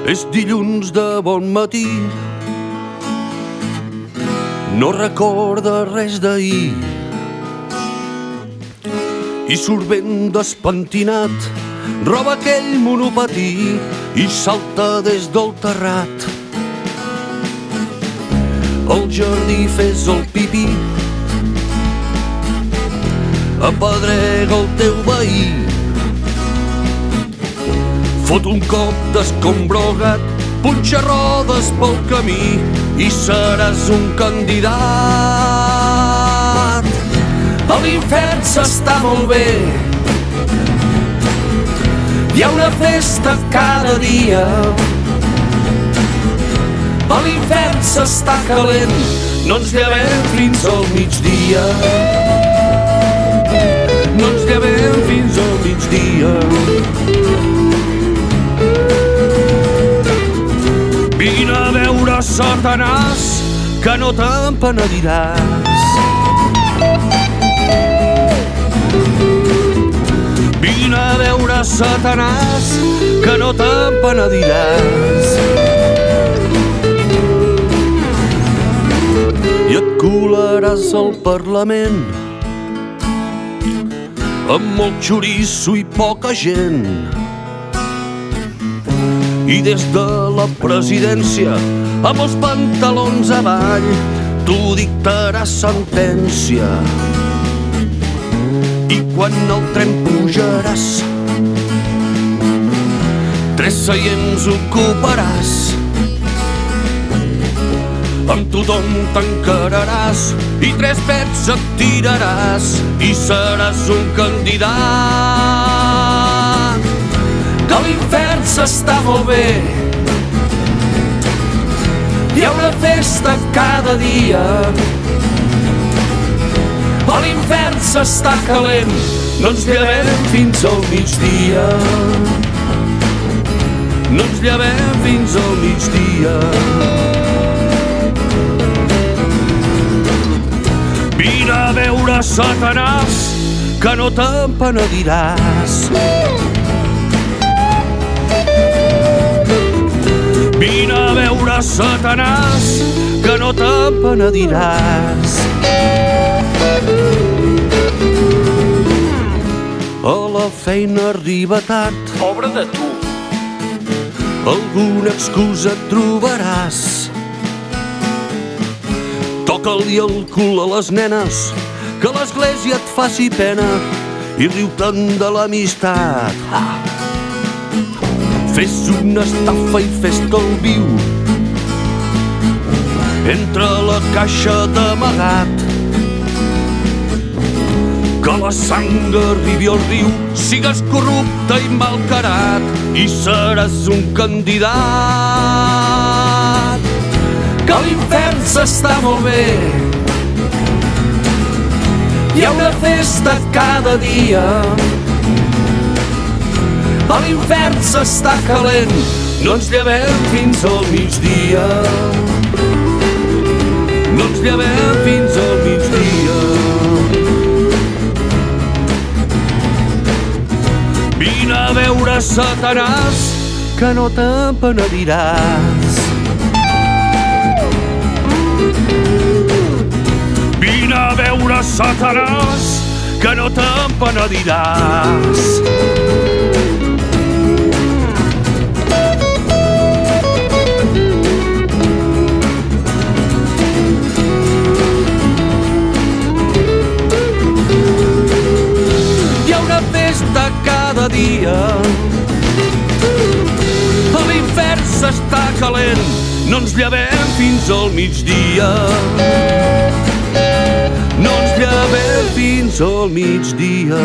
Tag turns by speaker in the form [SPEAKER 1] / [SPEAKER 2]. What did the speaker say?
[SPEAKER 1] És dilluns de bon matí, no recorda res d'ahir i surt ben despentinat, roba aquell monopatí i salta des del terrat. Al jardí fes el pipí, apedrega el teu veí, fot un cop d'escombra al gat, punxa rodes pel camí i seràs un candidat. A l'infern s'està molt bé, hi ha una festa cada dia. A l'infern s'està calent, no ens llevem fins al migdia. No ens llevem fins al migdia. Vine a veure Satanàs, que no te'n penediràs. Vine a veure Satanàs, que no te'n penediràs. I et colaràs al Parlament amb molt xoriço i poca gent. I des de la presidència, amb els pantalons avall, tu dictaràs sentència. I quan al tren pujaràs, 3 seients ocuparàs. Amb tothom t'encararàs i 3 pets et tiraràs i seràs un candidat. Que a l'infern s'està molt bé, hi ha una festa cada dia. A l'infern s'està calent, no ens llevem fins al migdia. No ens llevem fins al migdia. Vine a veure Satanàs, que no te'n penediràs. Vine a veure Satanàs, que no te'n penediràs. A la feina arriba tard,
[SPEAKER 2] Pobre de tu.
[SPEAKER 1] alguna excusa et trobaràs. Toca-li el cul a les nenes, que l'església et faci pena i riu-te'n de l'amistat. Fes una estafa i fes-te el viu entre la caixa d'amagat. Que la sang arribi al riu, sigues corrupte i malcarat i seràs un candidat. Que a l'infern s'està molt bé, hi ha una festa cada dia. A l'infern s'està calent, no ens llevem fins al migdia. No ens llevem fins al migdia. Vine a veure Satanàs, que no te'n penediràs. Vine a veure Satanàs, que no te'n penediràs. Hi ha una festa cada dia. A l'infern s'està calent, no ens llevem fins al migdia. No ens llevem fins al migdia.